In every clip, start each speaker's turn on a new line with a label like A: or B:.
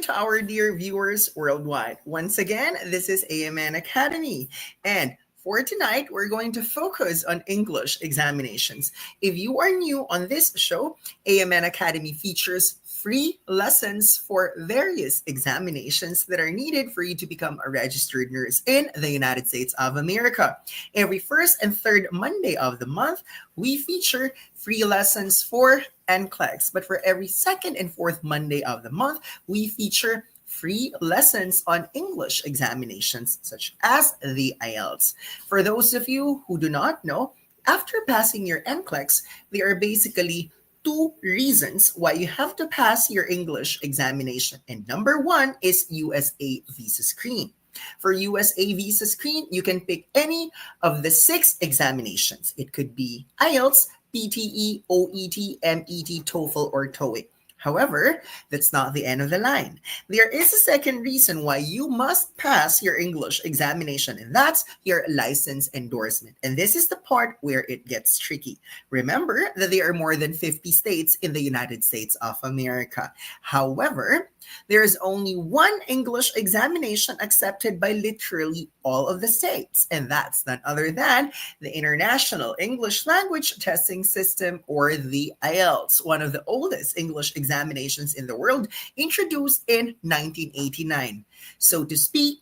A: to our dear viewers worldwide. Once again, this is AMN Academy. And for tonight, we're going to focus on English examinations. If you are new on this show, AMN Academy features free lessons for various examinations that are needed for you to become a registered nurse in the United States of America. Every first and third Monday of the month, we feature free lessons for NCLEX. But for every second and fourth Monday of the month, we feature free lessons on English examinations, such as the IELTS. For those of you who do not know, after passing your NCLEX, there are basically two reasons why you have to pass your English examination. And number one is USA Visa Screen. For USA Visa Screen, you can pick any of the 6 examinations. It could be IELTS, PTE, OET, MET, TOEFL, or TOEIC. However, that's not the end of the line. There is a second reason why you must pass your English examination, and that's your license endorsement. And this is the part where it gets tricky. Remember that there are more than 50 states in the United States of America. However, there is only one English examination accepted by literally all of the states, and that's none other than the International English Language Testing System, or the IELTS, one of the oldest English examinations in the world, introduced in 1989. So to speak,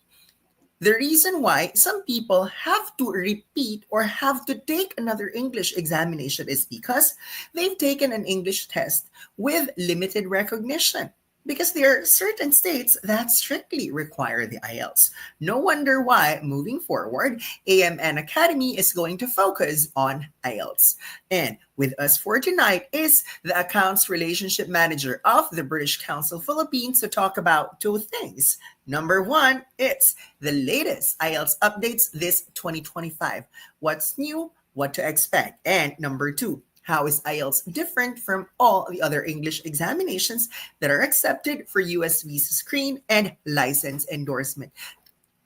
A: the reason why some people have to repeat or have to take another English examination is because they've taken an English test with limited recognition. Because there are certain states that strictly require the IELTS. No wonder why, moving forward, AMN Academy is going to focus on IELTS. And with us for tonight is the Accounts Relationship Manager of the British Council Philippines to talk about two things. Number one, it's the latest IELTS updates this 2025. What's new, what to expect. And number two, how is IELTS different from all the other English examinations that are accepted for US Visa Screen and license endorsement?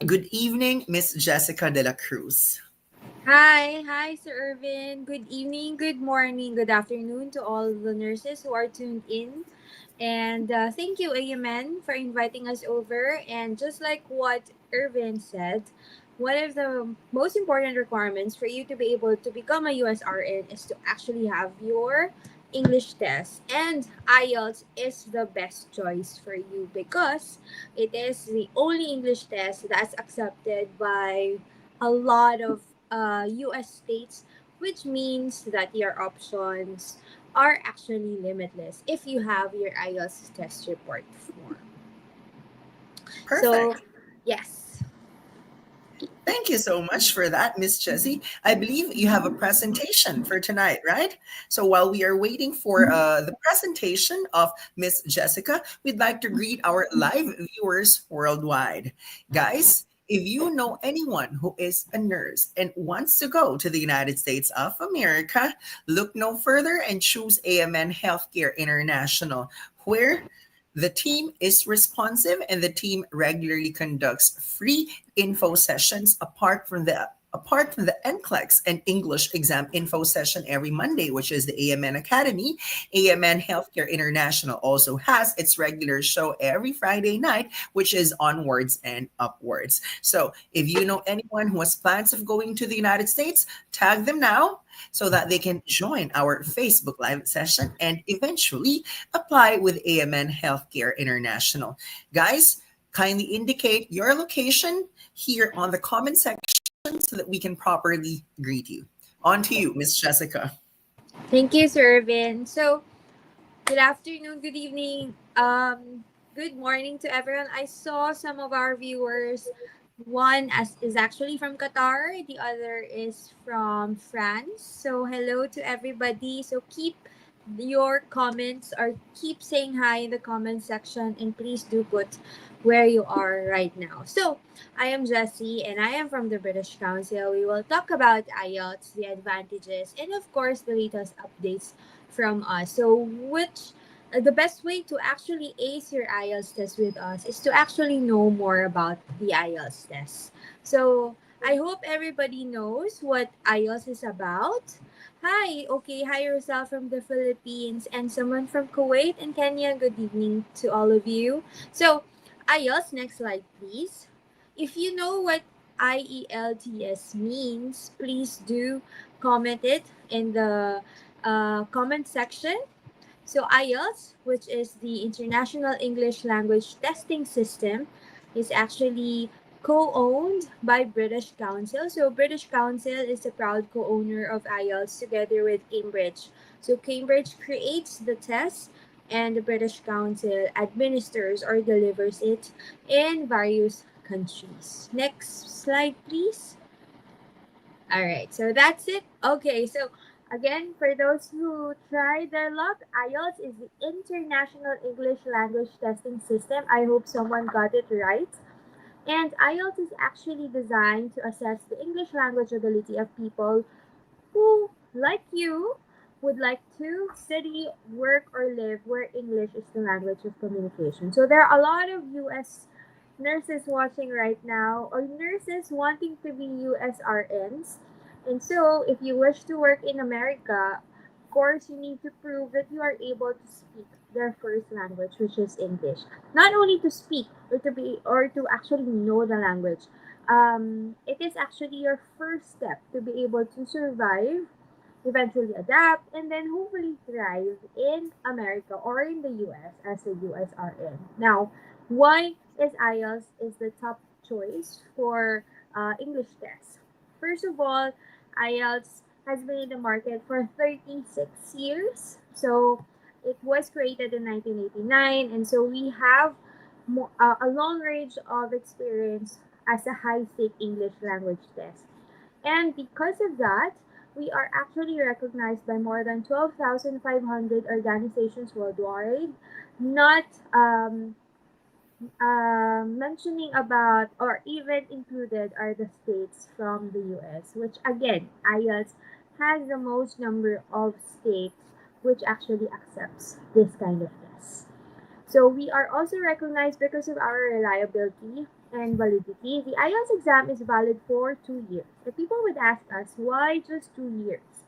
A: Good evening, Miss Jessica de la Cruz.
B: Hi, Sir Irvin. Good evening, good morning, good afternoon to all the nurses who are tuned in. And thank you, AMN, for inviting us over. And just like what Irvin said, one of the most important requirements for you to be able to become a USRN is to actually have your English test. And IELTS is the best choice for you because it is the only English test that's accepted by a lot of US states, which means that your options are actually limitless if you have your IELTS test report form. So,
A: Perfect.
B: yes.
A: Thank you so much for that, Miss Jessie. I believe you have a presentation for tonight, right? So while we are waiting for the presentation of Miss Jessica, we'd like to greet our live viewers worldwide. Guys, if you know anyone who is a nurse and wants to go to the United States of America, look no further and choose AMN Healthcare International, where the team is responsive and the team regularly conducts free info sessions apart from the NCLEX and English exam info session every Monday, which is the AMN Academy. AMN Healthcare International also has its regular show every Friday night, which is Onwards and Upwards. So if you know anyone who has plans of going to the United States, tag them now so that they can join our Facebook Live session and eventually apply with AMN Healthcare International. Guys, kindly indicate your location here on the comment section so that we can properly greet you. On to you, Miss Jessica.
B: Thank you, Sir Irvin. So, good afternoon, good evening, good morning to everyone. I saw some of our viewers. One is actually from Qatar, the other is from France. So hello to everybody. So keep your comments or keep saying hi in the comment section, and please do put where you are right now. So I am Jessie and I am from the British Council. We will talk about IELTS, the advantages, and of course the latest updates from us. So which the best way to actually ace your IELTS test with us is to actually know more about the IELTS test. So I hope everybody knows what IELTS is about, Hi, okay, hi Rosal from the Philippines and someone from Kuwait and Kenya. Good evening to all of you. So, IELTS, next slide please. If you know what IELTS means, please do comment it in the comment section. So IELTS, which is the International English Language Testing System, is actually co-owned by British Council. So British Council is the proud co-owner of IELTS together with Cambridge. So Cambridge creates the test and the British Council administers or delivers it in various countries. Next slide, please. All right, so that's it. Okay, so again, for those who tried their luck, IELTS is the International English Language Testing System. I hope someone got it right. And IELTS is actually designed to assess the English language ability of people who, like you, would like to study, work, or live where English is the language of communication. So there are a lot of US nurses watching right now, or nurses wanting to be USRNs. And so, if you wish to work in America, of course, you need to prove that you are able to speak their first language, which is English. Not only to speak or to actually know the language, it is actually your first step to be able to survive, eventually adapt, and then hopefully thrive in America or in the US as a USRN. Now, why is IELTS is the top choice for English tests? First of all, IELTS has been in the market for 36 years. So it was created in 1989, and so we have a long range of experience as a high-stake English language test. And because of that, we are actually recognized by more than 12,500 organizations worldwide, not mentioning about or even included are the states from the US, which again, IELTS has the most number of states which actually accepts this kind of test. So we are also recognized because of our reliability and validity. The IELTS exam is valid for 2 years. The people would ask us, why just 2 years?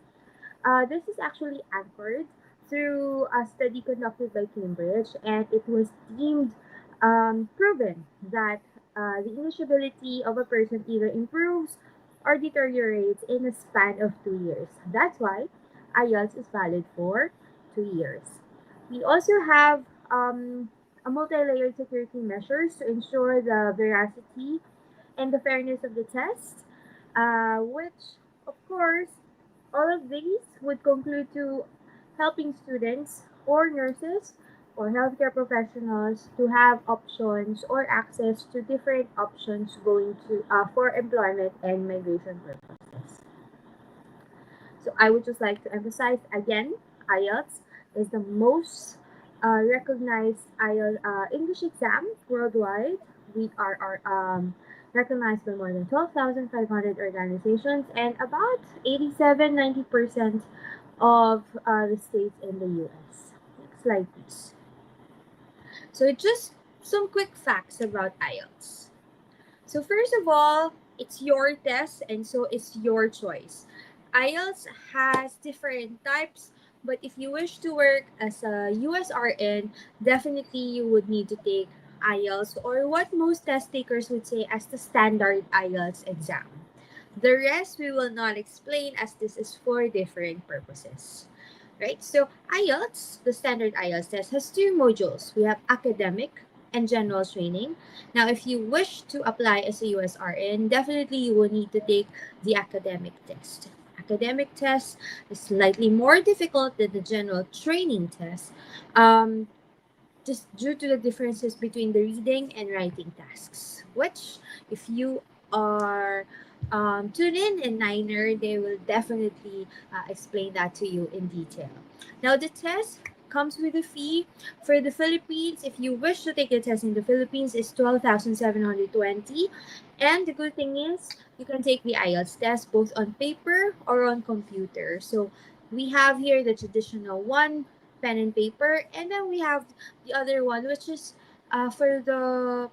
B: This is actually anchored through a study conducted by Cambridge, and it was deemed proven that the English ability of a person either improves or deteriorates in a span of 2 years. That's why IELTS is valid for 2 years. We also have a multi-layered security measures to ensure the veracity and the fairness of the test, which, of course, all of these would conclude to helping students or nurses or healthcare professionals to have options or access to different options going to for employment and migration purposes. So I would just like to emphasize again, IELTS is the most recognized English exam worldwide. We are recognized by more than 12,500 organizations and about 87-90% of the states in the US. Next slide, please. So just some quick facts about IELTS. So first of all, it's your test and so it's your choice. IELTS has different types, but if you wish to work as a USRN, definitely you would need to take IELTS or what most test takers would say as the standard IELTS exam. The rest we will not explain as this is for different purposes. Right? So IELTS, the standard IELTS test, has two modules. We have academic and general training. Now, if you wish to apply as a USRN, definitely you will need to take the academic test. Academic test is slightly more difficult than the general training test, just due to the differences between the reading and writing tasks, which, if you are tuned in Niner, they will definitely explain that to you in detail. Now, the test comes with a fee. For the Philippines, if you wish to take the test in the Philippines, it's 12,720. And the good thing is, you can take the IELTS test both on paper or on computer. So we have here the traditional one, pen and paper, and then we have the other one, which is for the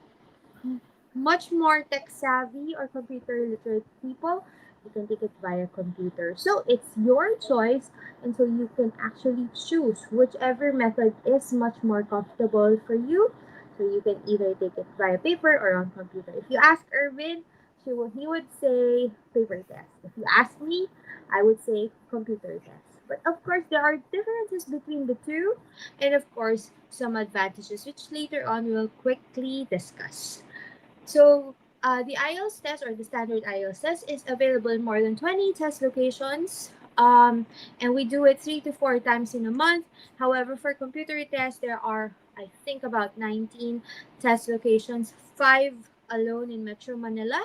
B: much more tech savvy or computer literate people. you can take it via computer. So it's your choice, and so you can actually choose whichever method is much more comfortable for you. So you can either take it via paper or on computer. If you ask Irvin, he would say paper test. If you ask me, I would say computer test. But of course, there are differences between the two, and of course, some advantages, which later on we'll quickly discuss. So, the IELTS test or the standard IELTS test is available in more than 20 test locations. And we do it 3 to 4 times in a month. However, for computer tests, there are, I think, about 19 test locations, five alone in Metro Manila.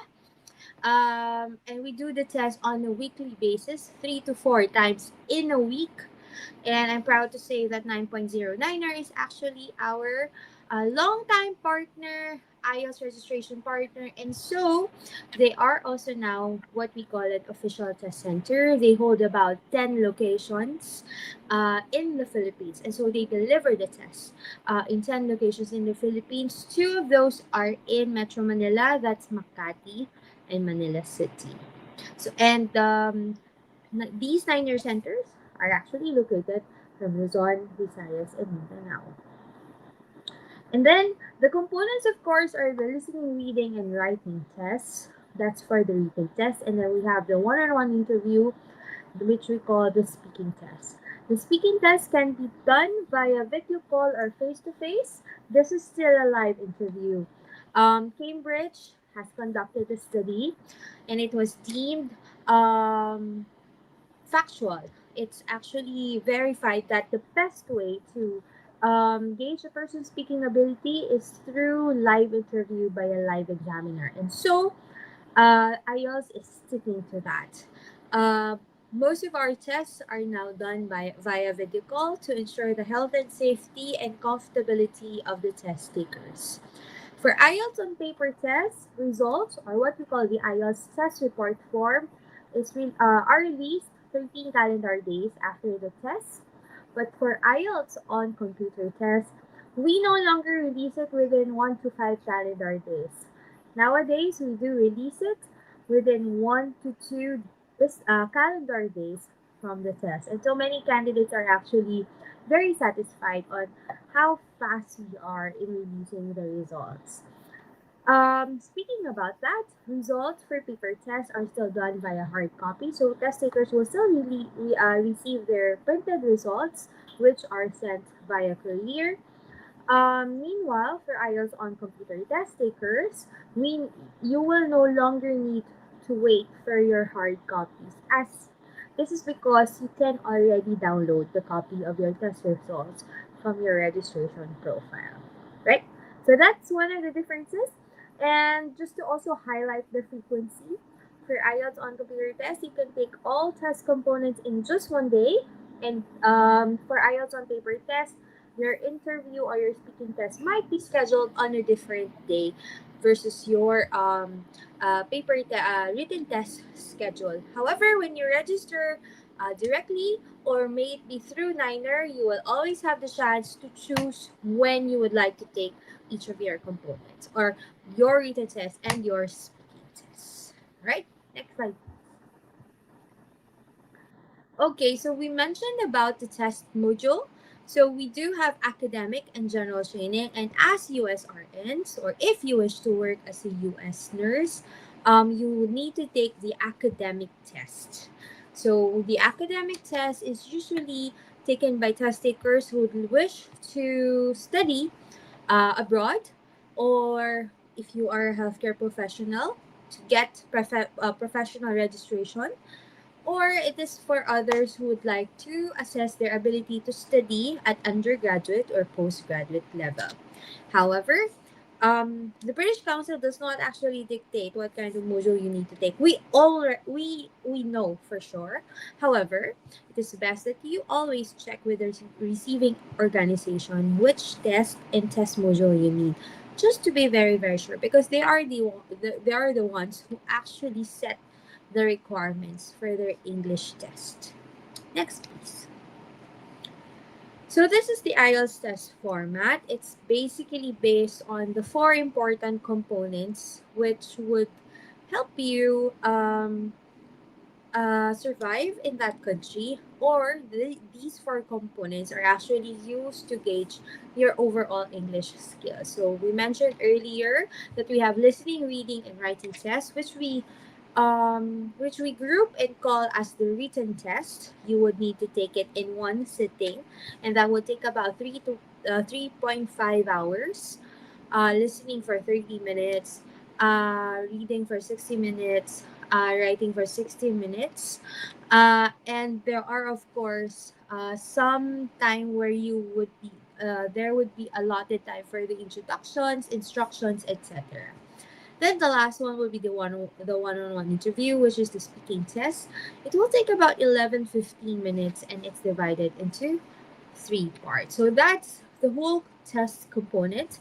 B: And we do the test on a weekly basis, 3 to 4 times in a week. And I'm proud to say that 9.09er is actually our longtime partner, IELTS registration partner. And so they are also now what we call it official test center. They hold about 10 locations in the Philippines. And so they deliver the test in 10 locations in the Philippines. Two of those are in Metro Manila, that's Makati and Manila City. So, and these 9-year centers are actually located from Luzon, Visayas, and Mindanao. And then the components, of course, are the listening, reading, and writing tests. That's for the written test. And then we have the one-on-one interview, which we call the speaking test. The speaking test can be done via video call or face-to-face. This is still a live interview. Cambridge has conducted a study, and it was deemed factual. It's actually verified that the best way to gauge a person's speaking ability is through live interview by a live examiner. And so, IELTS is sticking to that. Uh, Most of our tests are now done via video call to ensure the health and safety and comfortability of the test takers. For IELTS on paper test, results, or what we call the IELTS test report form, are released 13 calendar days after the test. But for IELTS on computer test, we no longer release it within 1 to 5 calendar days. Nowadays, we do release it within 1 to 2 calendar days from the test. And so many candidates are actually very satisfied on how fast we are in releasing the results. Speaking about that, results for paper tests are still done via hard copy, so test takers will still receive their printed results, which are sent via courier. Meanwhile, for IELTS on computer test takers, you will no longer need to wait for your hard copies, as this is because you can already download the copy of your test results from your registration profile, right? So that's one of the differences. And just to also highlight the frequency, for IELTS on computer test, you can take all test components in just one day. And for IELTS on paper test, your interview or your speaking test might be scheduled on a different day versus your written test schedule. However, when you register directly or may it be through Niner, you will always have the chance to choose when you would like to take each of your components or your written test and your speaking test. Right? Next slide. Okay, so we mentioned about the test module. So we do have academic and general training, and as USRNs, or if you wish to work as a US nurse, you need to take the academic test. So the academic test is usually taken by test takers who wish to study abroad, or if you are a healthcare professional, to get professional registration, or it is for others who would like to assess their ability to study at undergraduate or postgraduate level. However, the British Council does not actually dictate what kind of module you need to take. We know for sure. However, it is best that you always check with the receiving organization which test and test module you need, just to be very very sure, because they are the ones who actually set the requirements for their English test. Next, please. So this is the IELTS test format. It's basically based on the four important components which would help you survive in that country, or these four components are actually used to gauge your overall English skills. So we mentioned earlier that we have listening, reading, and writing tests, which we group and call as the written test. You would need to take it in one sitting, and that would take about 3.5 hours. Listening for 30 minutes, reading for 60 minutes, writing for 60 minutes. And there are, of course, some time where there would be allotted time for the introductions, instructions, etc. Then the last one will be the one-on-one interview, which is the speaking test. It will take about 11-15 minutes, and it's divided into three parts. So that's the whole test component.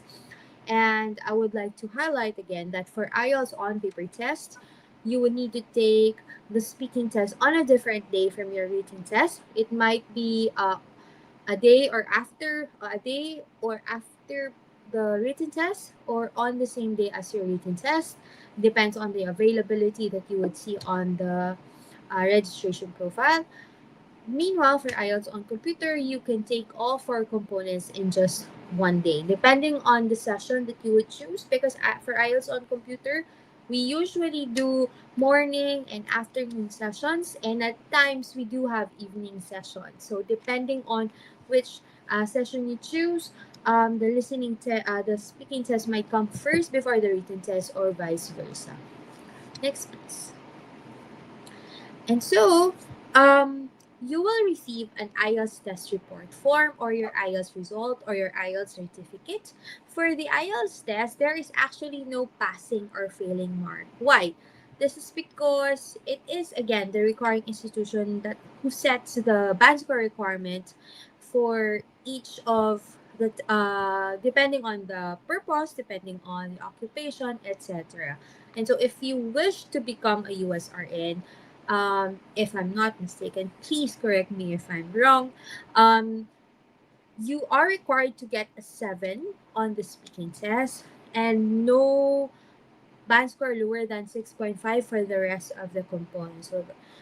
B: And I would like to highlight again that for IELTS on paper test, you would need to take the speaking test on a different day from your written test. It might be a day or after the written test, or on the same day as your written test. Depends on the availability that you would see on the registration profile. Meanwhile, for IELTS on computer, you can take all four components in just one day, depending on the session that you would choose. Because for IELTS on computer, we usually do morning and afternoon sessions, and at times we do have evening sessions. So depending on which session you choose, the speaking test might come first before the written test, or vice versa. Next, please. And so, you will receive an IELTS test report form, or your IELTS result, or your IELTS certificate. For the IELTS test, there is actually no passing or failing mark. Why? This is because it is, again, the requiring institution that who sets the band score requirement for each of the depending on the purpose, depending on the occupation, etc. And so if you wish to become a USRN, if I'm not mistaken, please correct me if I'm wrong. You are required to get a 7 on the speaking test, and no band score lower than 6.5 for the rest of the components.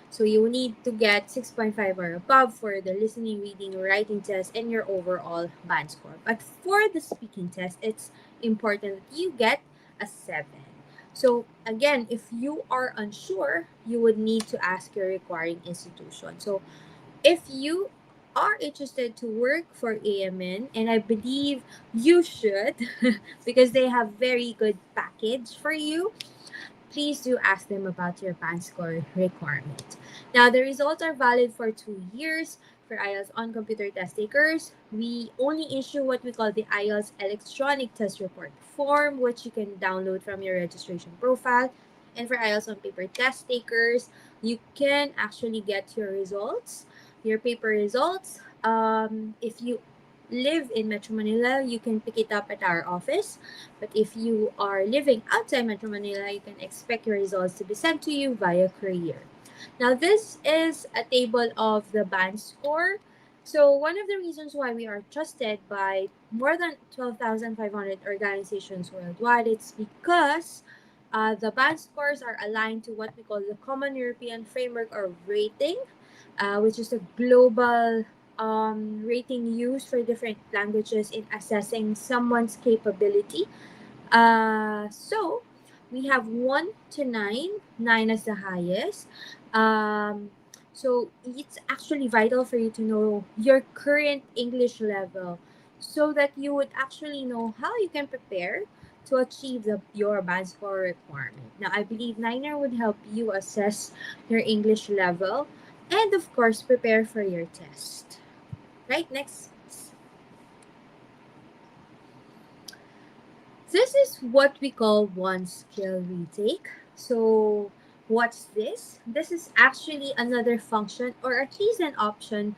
B: So you need to get 6.5 or above for the listening, reading, writing test, and your overall band score. But for the speaking test, it's important that you get a 7. So again, if you are unsure, you would need to ask your requiring institution. So if you are interested to work for AMN, and I believe you should, because they have very good package for you, please do ask them about your band score requirement. Now, the results are valid for 2 years. For IELTS on computer test takers, we only issue what we call the IELTS electronic test report form, which you can download from your registration profile. And for IELTS on paper test takers, you can actually get your results, your paper results. If you live in Metro Manila, you can pick it up at our office. But if you are living outside Metro Manila, you can expect your results to be sent to you via courier. Now, this is a table of the band score. So, one of the reasons why we are trusted by more than 12,500 organizations worldwide, it's because the band scores are aligned to what we call the Common European Framework or rating, which is a global rating used for different languages in assessing someone's capability. So we have 1 to 9, 9 as the highest. Um, so it's actually vital for you to know your current English level, so that you would actually know how you can prepare to achieve your band score requirement. Now, I believe Niner would help you assess your English level, and of course, prepare for your test. Right, next. This is what we call one skill retake. So, what's this? This is actually another function, or at least an option,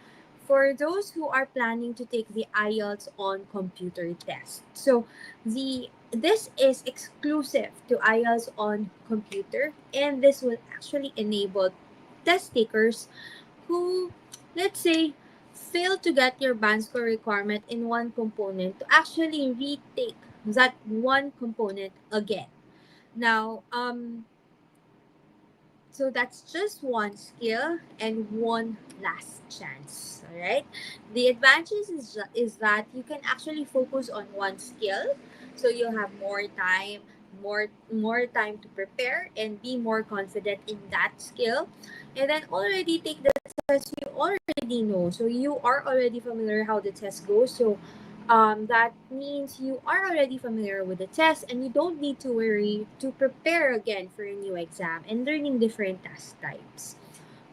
B: for those who are planning to take the IELTS on computer test. So, this is exclusive to IELTS on computer, and this will actually enable test takers who, let's say, fail to get your band score requirement in one component to actually retake that one component again. Now, So that's just one skill and one last chance. All right. The advantage is that you can actually focus on one skill, so you'll have more time, more time to prepare and be more confident in that skill, and then already take the test you already know. So you are already familiar how the test goes. So that means you are already familiar with the test and you don't need to worry to prepare again for a new exam and learning different test types.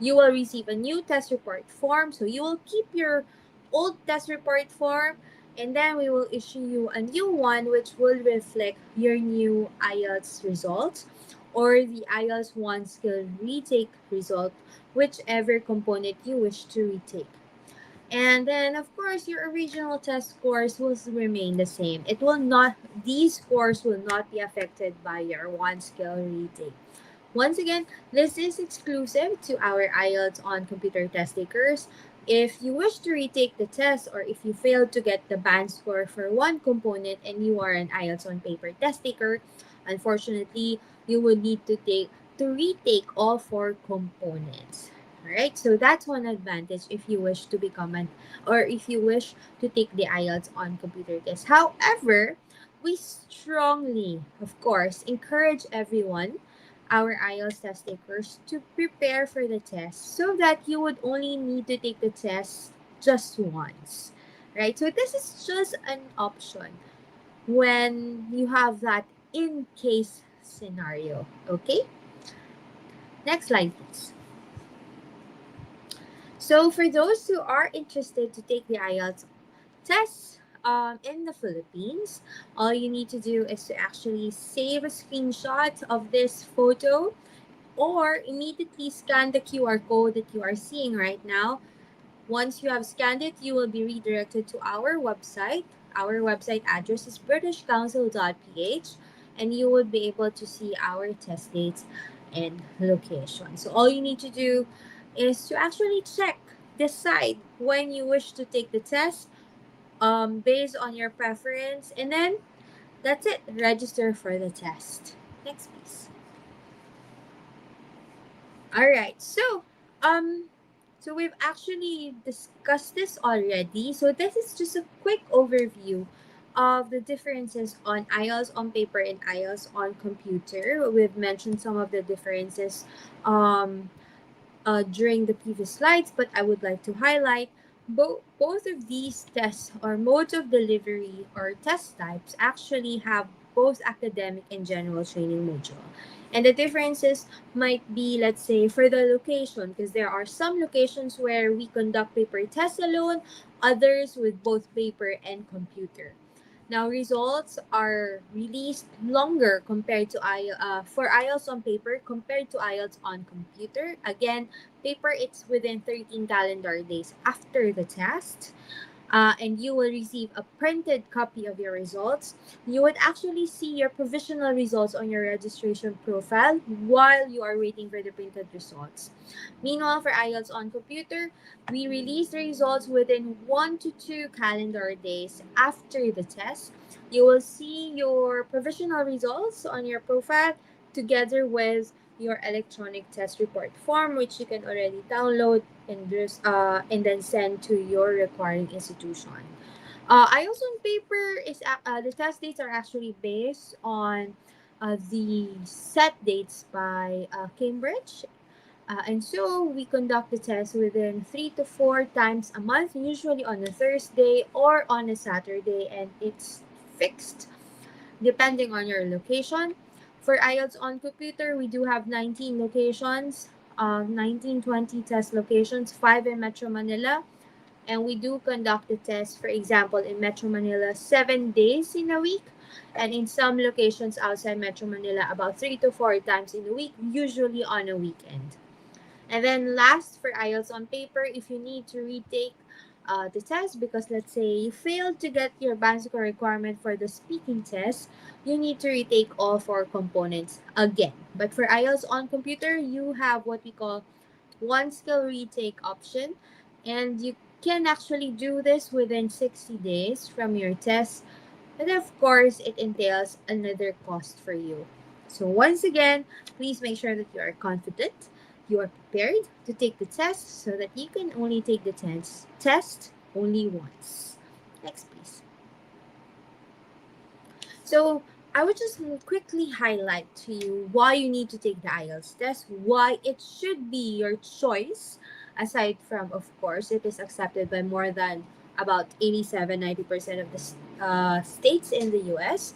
B: You will receive a new test report form, so you will keep your old test report form, and then we will issue you a new one which will reflect your new IELTS results or the IELTS 1 skill retake result, whichever component you wish to retake. And then, of course, your original test scores will remain the same. It will not, these scores will not be affected by your one skill retake. Once again, this is exclusive to our IELTS on computer test takers. If you wish to retake the test or if you failed to get the band score for one component and you are an IELTS on paper test taker, unfortunately, you would need to retake all four components. Alright, so that's one advantage if you wish to become an or if you wish to take the IELTS on computer test. However, we strongly, of course, encourage everyone, our IELTS test takers, to prepare for the test so that you would only need to take the test just once. Right? So this is just an option when you have that in case scenario. Okay? Next slide, please. So for those who are interested to take the IELTS test in the Philippines, all you need to do is to actually save a screenshot of this photo or immediately scan the QR code that you are seeing right now. Once you have scanned it, you will be redirected to our website. Our website address is britishcouncil.ph, and you will be able to see our test dates and location. So all you need to do is to actually decide when you wish to take the test based on your preference, and then that's it. Register for the test. Next, please. All right. So we've actually discussed this already. So this is just a quick overview of the differences on IELTS on paper and IELTS on computer. We've mentioned some of the differences um during the previous slides, but I would like to highlight both of these tests or modes of delivery or test types actually have both academic and general training module. And the differences might be, let's say, for the location, because there are some locations where we conduct paper tests alone, others with both paper and computer. Now, results are released longer compared to for IELTS on paper compared to IELTS on computer. Again, paper, it's within 13 calendar days after the test. And you will receive a printed copy of your results. You would actually see your provisional results on your registration profile while you are waiting for the printed results. Meanwhile, for IELTS on computer, we release the results within 1 to 2 calendar days after the test. You will see your provisional results on your profile together with your electronic test report form, which you can already download and then send to your requiring institution. IELTS on paper is the test dates are actually based on the set dates by Cambridge, and so we conduct the test within 3 to 4 times a month, usually on a Thursday or on a Saturday, and it's fixed depending on your location. For IELTS on computer, we do have 19 locations, 1920 test locations, 5 in Metro Manila. And we do conduct the test, for example, in Metro Manila, 7 days in a week. And in some locations outside Metro Manila, about 3 to 4 times in a week, usually on a weekend. And then last, for IELTS on paper, if you need to retake the test because let's say you failed to get your band score requirement for the speaking test, you need to retake all four components again. But for IELTS on computer, you have what we call one skill retake option, and you can actually do this within 60 days from your test. And of course, it entails another cost for you. So once again, please make sure that you are confident You are prepared to take the test so that you can only take the test only once. Next, please. So I would just quickly highlight to you why you need to take the IELTS test, why it should be your choice, aside from, of course, it is accepted by more than about 87-90% of the states in the US.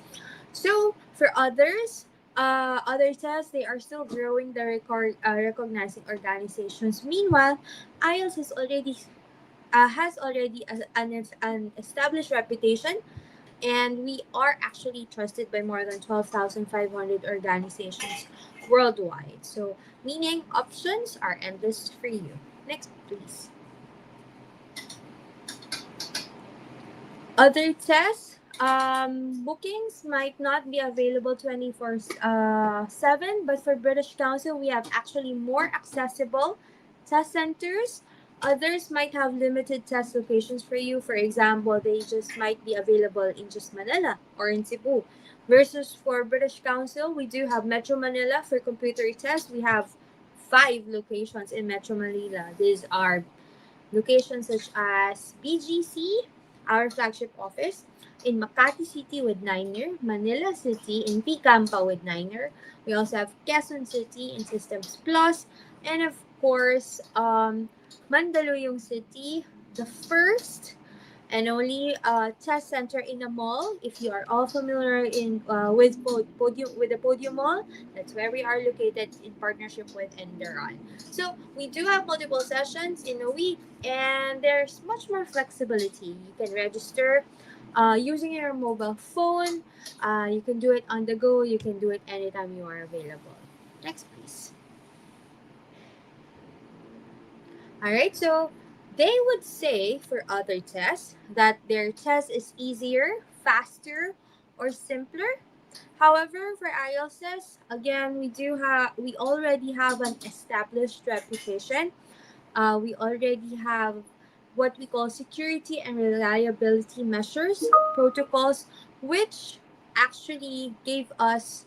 B: So for others, other tests, they are still growing the recognizing organizations. Meanwhile, IELTS has already an established reputation, and we are actually trusted by more than 12,500 organizations worldwide. So, meaning options are endless for you. Next, please. Other tests, bookings might not be available 24/7, but for British Council, we have actually more accessible test centers. Others might have limited test locations for you. For example, they just might be available in just Manila or in Cebu. Versus for British Council, we do have Metro Manila for computer tests. We have 5 locations in Metro Manila. These are locations such as BGC, our flagship office, in Makati City with Niner, Manila City in Picampa with Niner. We also have Quezon City in Systems Plus, and of course, Mandaluyong City, the first and only test center in a mall. If you are all familiar in with the Podium Mall, that's where we are located in partnership with Enderon. So we do have multiple sessions in a week, and there's much more flexibility. You can register using your mobile phone. You can do it on the go. You can do it anytime you are available. Next, please. All right, so they would say for other tests that their test is easier, faster, or simpler. However, for IELTS, again, we already have an established reputation. We already have what we call security and reliability measures, protocols, which actually gave us,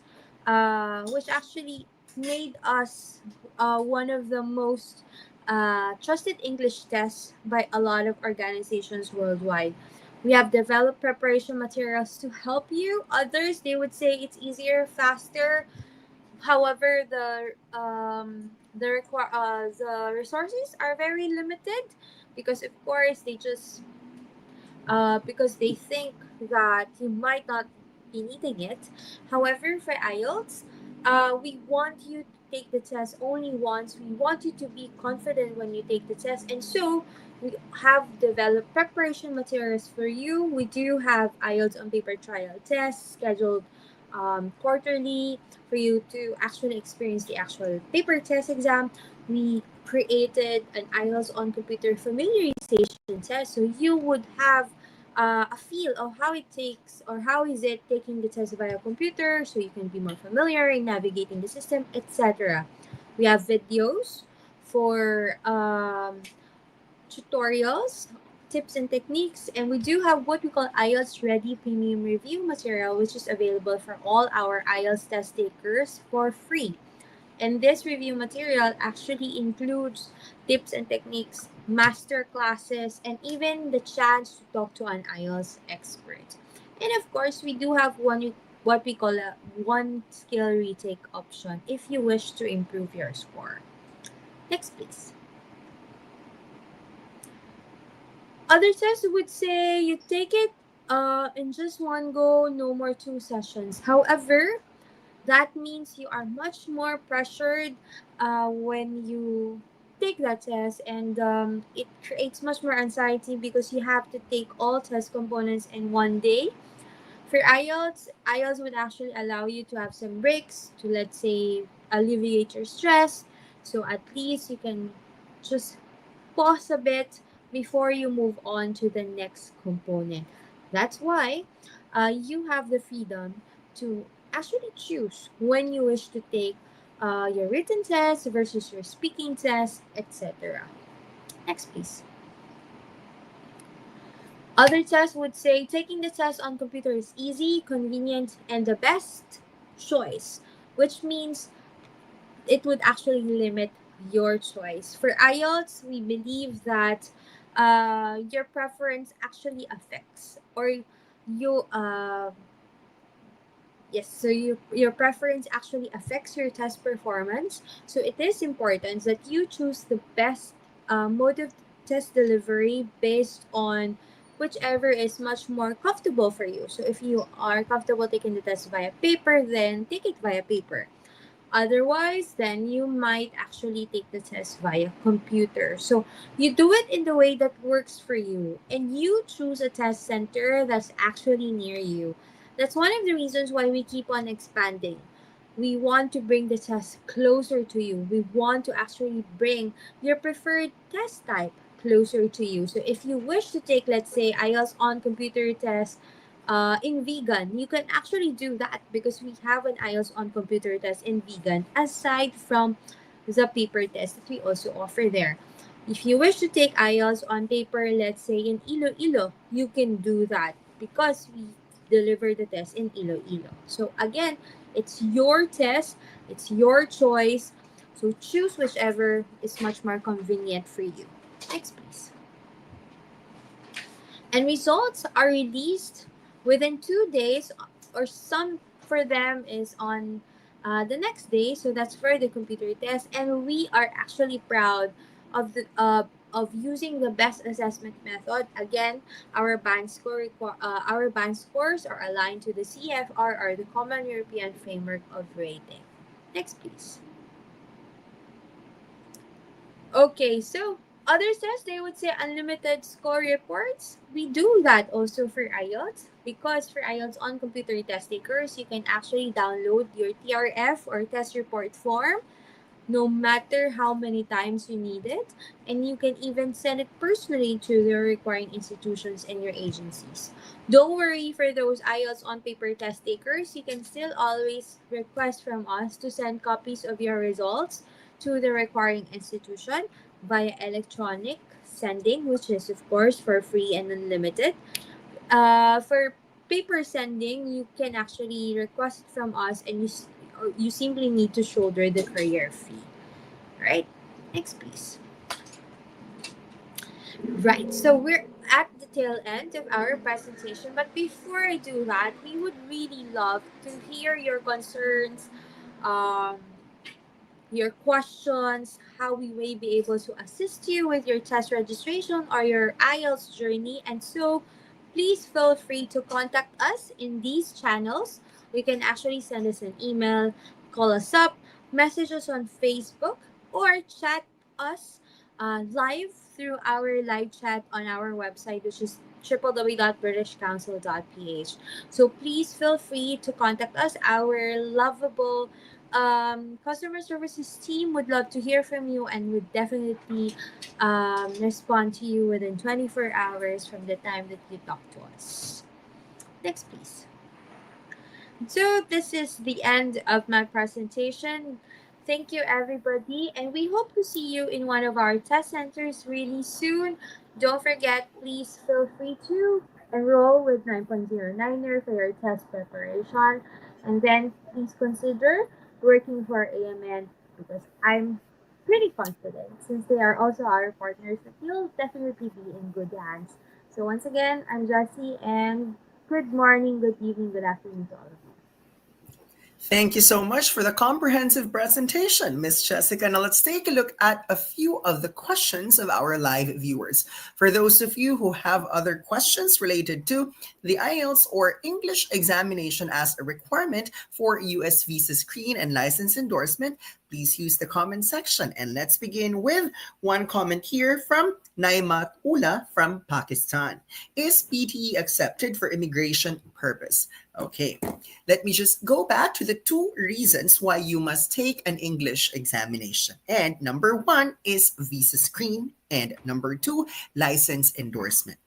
B: which actually made us one of the most trusted English tests by a lot of organizations worldwide. We have developed preparation materials to help you. Others, they would say it's easier, faster. However, the resources are very limited because, of course, because they think that you might not be needing it. However, for IELTS, we want you to take the test only once. We want you to be confident when you take the test. And so, we have developed preparation materials for you. We do have IELTS on paper trial tests scheduled quarterly for you to actually experience the actual paper test exam. We created an IELTS on computer familiarization test, so you would have a feel of how it takes or how is it taking the test via computer, so you can be more familiar in navigating the system, etc. We have videos for tutorials, tips and techniques, and we do have what we call IELTS Ready Premium Review material, which is available for all our IELTS test takers for free. And this review material actually includes tips and techniques, master classes, and even the chance to talk to an IELTS expert. And of course, we do have what we call a one skill retake option if you wish to improve your score. Next, please. Other tests would say you take it in just one go, no more 2 sessions. However, that means you are much more pressured when you take that test, and it creates much more anxiety because you have to take all test components in one day. For IELTS would actually allow you to have some breaks to, let's say, alleviate your stress, so at least you can just pause a bit before you move on to the next component. That's why you have the freedom to actually choose when you wish to take your written test versus your speaking test, etc. Next, please. Other tests would say taking the test on computer is easy, convenient, and the best choice, which means it would actually limit your choice. For IELTS, we believe that your preference actually affects, or you yes, so your preference actually affects your test performance. So it is important that you choose the best mode of test delivery based on whichever is much more comfortable for you. So if you are comfortable taking the test via paper, then take it via paper. Otherwise, then you might actually take the test via computer. So you do it in the way that works for you, and you choose a test center that's actually near you. That's one of the reasons why we keep on expanding. We want to bring the test closer to you. We want to actually bring your preferred test type closer to you. So if you wish to take, let's say, IELTS on computer test in vegan, you can actually do that because we have an IELTS on computer test in vegan aside from the paper test that we also offer there. If you wish to take IELTS on paper, let's say in Iloilo, you can do that because we deliver the test in Iloilo. So again, it's your test, it's your choice. So choose whichever is much more convenient for you. Next, please. And results are released within 2 days, or some for them is on the next day. So that's for the computer test, and we are actually proud of using the best assessment method. Again, our band scores are aligned to the CFR, or the Common European Framework of Rating. Next, please. Okay, so others says they would say unlimited score reports. We do that also for IELTS, because for IELTS on computer test takers, you can actually download your TRF or test report form no matter how many times you need it, and you can even send it personally to the requiring institutions and your agencies. Don't worry, for those IELTS on paper test takers, you can still always request from us to send copies of your results to the requiring institution via electronic sending, which is of course for free and unlimited. For paper sending, you can actually request from us, and you simply need to shoulder the courier fee. Right? Next, please. Right. So we're at the tail end of our presentation, but before I do that, we would really love to hear your concerns, um, your questions, how we may be able to assist you with your test registration or your IELTS journey. And so please feel free to contact us in these channels. You can actually send us an email, call us up, message us on Facebook, or chat us live through our live chat on our website, which is www.britishcouncil.ph. So please feel free to contact us. Our lovable customer services team would love to hear from you and would definitely respond to you within 24 hours from the time that you talk to us. Next, please. So this is the end of my presentation. Thank you, everybody, and we hope to see you in one of our test centers really soon. Don't forget, please feel free to enroll with 9.09er for your test preparation, and then please consider working for AMN, because I'm pretty confident, since they are also our partners, that you'll definitely be in good hands. So once again, I'm Jessie, and good morning, good evening, good afternoon to all of you.
A: Thank you so much for the comprehensive presentation, Miss Jessica. Now let's take a look at a few of the questions of our live viewers. For those of you who have other questions related to the IELTS or English examination as a requirement for US visa screen and license endorsement, please use the comment section. And let's begin with one comment here from Naima Ula from Pakistan. Is PTE accepted for immigration purpose? Okay, let me just go back to the two reasons why you must take an English examination. And number one is visa screen, and number two, license endorsement.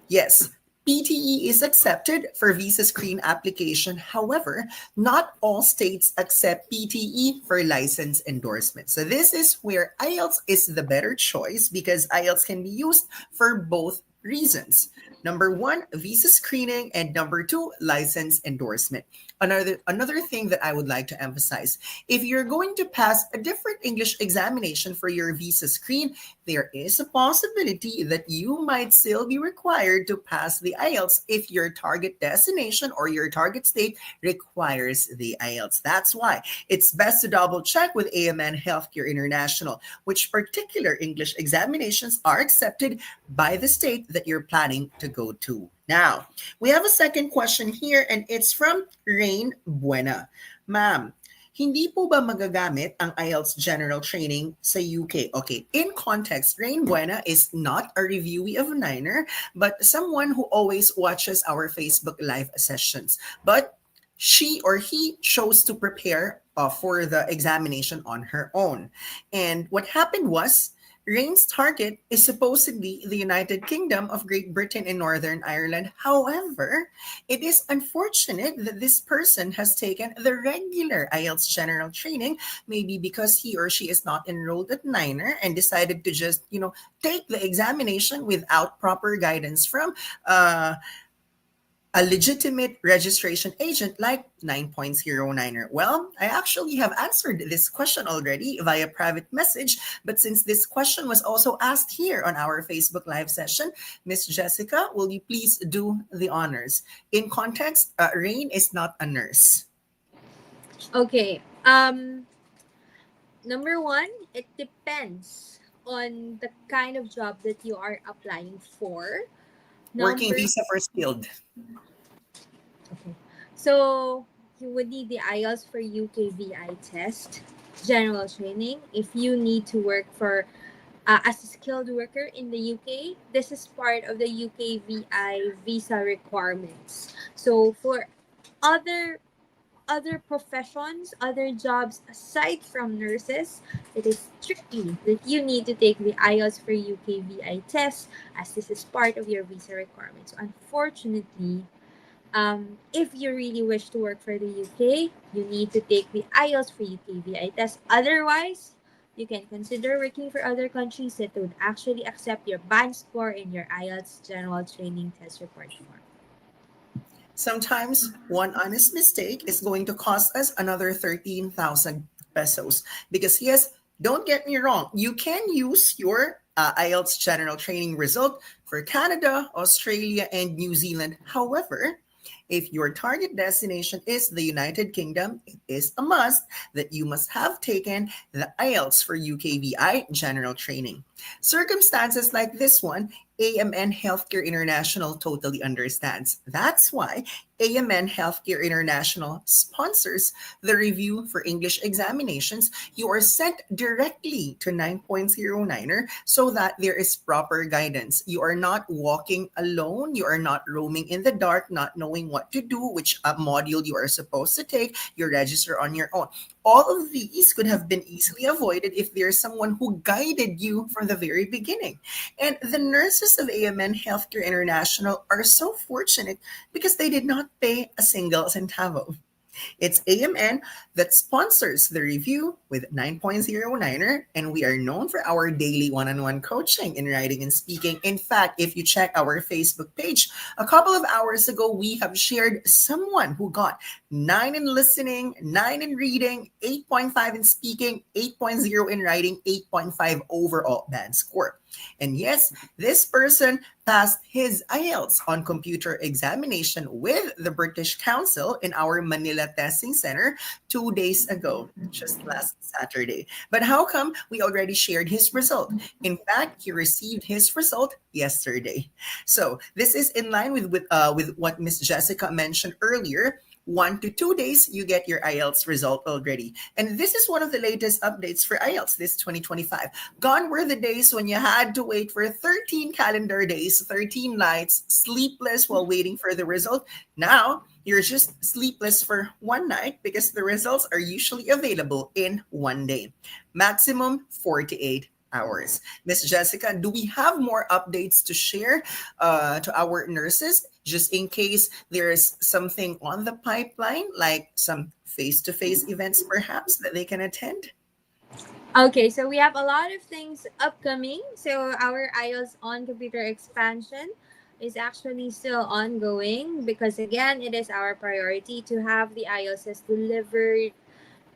A: Yes, PTE is accepted for visa screen application. However, not all states accept PTE for license endorsement. So this is where IELTS is the better choice, because IELTS can be used for both reasons. Number one, visa screening, and number two, license endorsement. Another thing that I would like to emphasize, if you're going to pass a different English examination for your visa screen, there is a possibility that you might still be required to pass the IELTS if your target destination or your target state requires the IELTS. That's why it's best to double check with AMN Healthcare International which particular English examinations are accepted by the state that you're planning to go to. Now, we have a second question here and it's from Rain Buena. Ma'am, hindi po ba magagamit ang IELTS general training sa UK? Okay, in context, Rain Buena is not a reviewee of Niner, but someone who always watches our Facebook live sessions. But she or he chose to prepare for the examination on her own. And what happened was, Rain's target is supposedly the United Kingdom of Great Britain and Northern Ireland. However, it is unfortunate that this person has taken the regular IELTS general training, maybe because he or she is not enrolled at Niner and decided to just, take the examination without proper guidance from a legitimate registration agent like 9.09er? Well, I actually have answered this question already via private message, but since this question was also asked here on our Facebook Live session, Miss Jessica, will you please do the honors? In context, Rain is not a nurse.
B: Okay. Number one, it depends on the kind of job that you are applying for.
A: Working
B: Number
A: visa for skilled.
B: Okay. So you would need the IELTS for UKVI test, general training. If you need to work for as a skilled worker in the UK, this is part of the UKVI visa requirements. So for other professions, other jobs aside from nurses, it is strictly that you need to take the IELTS for UKVI test as this is part of your visa requirements. So unfortunately, if you really wish to work for the UK, you need to take the IELTS for UKVI test. Otherwise, you can consider working for other countries that would actually accept your band score in your IELTS general training test report form.
A: Sometimes one honest mistake is going to cost us another 13,000 pesos. Because, yes, don't get me wrong, you can use your IELTS general training result for Canada, Australia, and New Zealand. However, if your target destination is the United Kingdom, it is a must that you must have taken the IELTS for UKVI general training. Circumstances like this one, AMN Healthcare International totally understands. That's why AMN Healthcare International sponsors the review for English examinations. You are sent directly to 9.09er so that there is proper guidance. You are not walking alone. You are not roaming in the dark, not knowing what to do, which module you are supposed to take. You register on your own. All of these could have been easily avoided if there's someone who guided you from the very beginning. And the nurses of AMN Healthcare International are so fortunate because they did not pay a single centavo. It's AMN that sponsors the review with 9.09er, and we are known for our daily one-on-one coaching in writing and speaking. In fact, if you check our Facebook page, a couple of hours ago, we have shared someone who got 9 in listening, 9 in reading, 8.5 in speaking, 8.0 in writing, 8.5 overall band score. And yes, this person passed his IELTS on computer examination with the British Council in our Manila Testing Center 2 days ago, just last Saturday. But how come we already shared his result? In fact, he received his result yesterday. So this is in line with what Miss Jessica mentioned earlier. 1 to 2 days, you get your IELTS result already. And this is one of the latest updates for IELTS this 2025. Gone were the days when you had to wait for 13 calendar days, 13 nights, sleepless while waiting for the result. Now, you're just sleepless for one night because the results are usually available in 1 day. Maximum 48 hours. Miss Jessica, do we have more updates to share to our nurses just in case there is something on the pipeline, like some face-to-face events perhaps that they can attend?
B: Okay, so we have a lot of things upcoming. So our IELTS on computer expansion is actually still ongoing because again, it is our priority to have the IELTS delivered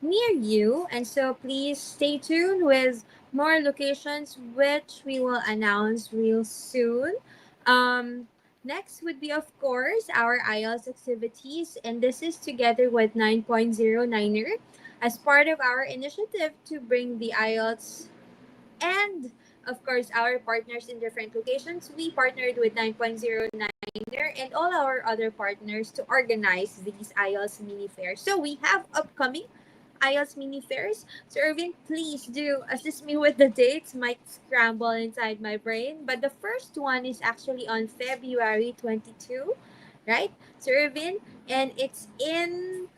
B: near you. And so please stay tuned with more locations, which we will announce real soon. Um, Next would be, of course, our IELTS activities. And this is together with 9.09er as part of our initiative to bring the IELTS and of course our partners in different locations. We partnered with 9.09er and all our other partners to organize these IELTS mini fairs. So we have upcoming IELTS mini fairs. So Irvin, please do assist me with the dates. Might scramble inside my brain. But the first one is actually on February 22, right? So Irvin, and it's in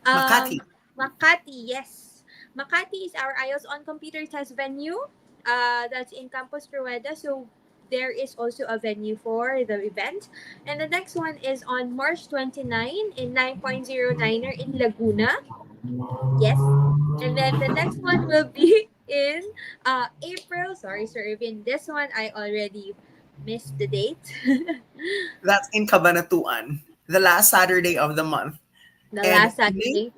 A: Makati.
B: Makati, yes. Makati is our IELTS on computer test venue. That's in Campus Rueda. So there is also a venue for the event. And the next one is on March 29 in 9.09er in Laguna. Yes. And then the next one will be in April. Sorry, Sir Irvin. This one I already missed the date.
A: That's in Cabanatuan, the last Saturday of the month.
B: The
A: And
B: last Saturday.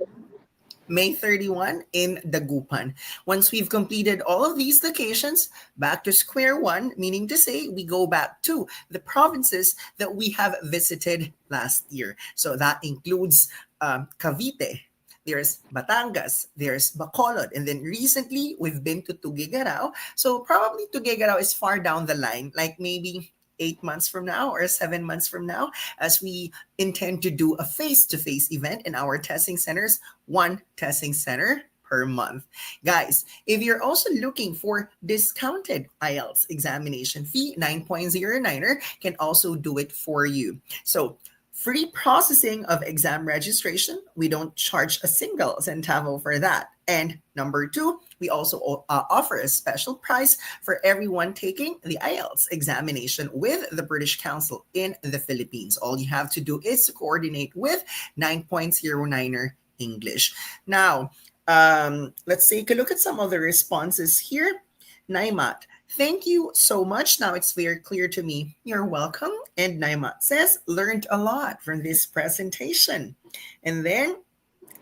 A: May 31 in Dagupan. Once we've completed all of these locations, back to square one, meaning to say we go back to the provinces that we have visited last year. So that includes Cavite, there's Batangas, there's Bacolod, and then recently we've been to Tuguegarao. So probably Tuguegarao is far down the line, like maybe 8 months from now or 7 months from now, as we intend to do a face-to-face event in our testing centers, one testing center per month. Guys, if you're also looking for discounted IELTS examination fee, 9.09er can also do it for you. So free processing of exam registration. We don't charge a single centavo for that. And number two, we also offer a special price for everyone taking the IELTS examination with the British Council in the Philippines. All you have to do is to coordinate with 9.09er English. Now, let's take a look at some of the responses here. Naimat, thank you so much. Now it's very clear to me. You're welcome. And Naimat says, learned a lot from this presentation. And then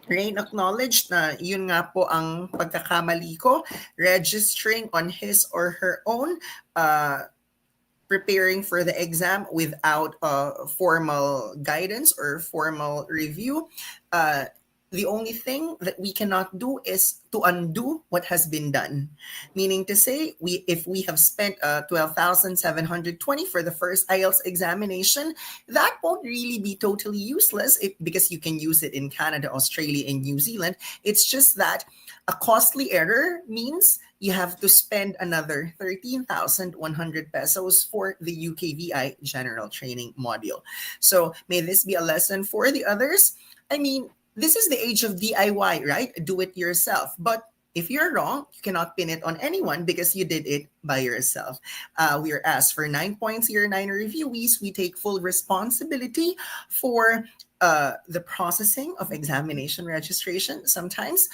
A: Rain acknowledged na yun nga po ang pagkakamali ko, registering on his or her own, preparing for the exam without formal guidance or formal review. The only thing that we cannot do is to undo what has been done. Meaning to say, if we have spent 12,720 for the first IELTS examination, that won't really be totally useless because you can use it in Canada, Australia, and New Zealand. It's just that a costly error means you have to spend another 13,100 pesos for the UKVI general training module. So may this be a lesson for the others. I mean, this is the age of DIY, right? Do it yourself. But if you're wrong, you cannot pin it on anyone because you did it by yourself. We are asked for 9.09 reviewees. We take full responsibility for the processing of examination registration. Sometimes,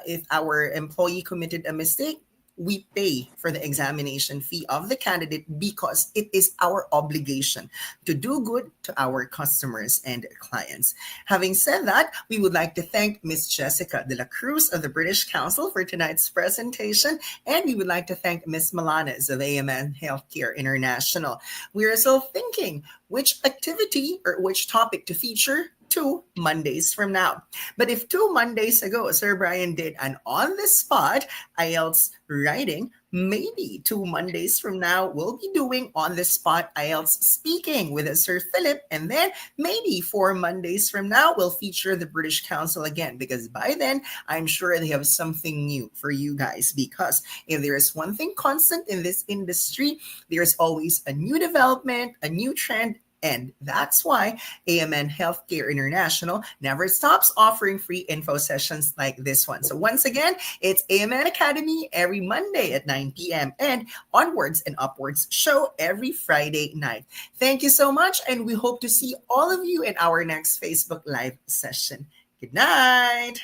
A: if our employee committed a mistake, we pay for the examination fee of the candidate because it is our obligation to do good to our customers and clients. Having said that, we would like to thank Ms. Jessica de la Cruz of the British Council for tonight's presentation, and we would like to thank Ms. Malanes of AMN Healthcare International. We are still thinking which activity or which topic to feature 2 Mondays from now. But if 2 Mondays ago, Sir Brian did an on-the-spot IELTS writing, maybe 2 Mondays from now, we'll be doing on-the-spot IELTS speaking with Sir Philip. And then maybe 4 Mondays from now, we'll feature the British Council again, because by then, I'm sure they have something new for you guys. Because if there is one thing constant in this industry, there's always a new development, a new trend, and that's why AMN Healthcare International never stops offering free info sessions like this one. So once again, it's AMN Academy every Monday at 9 p.m. and Onwards and Upwards show every Friday night. Thank you so much, and we hope to see all of you in our next Facebook Live session. Good night.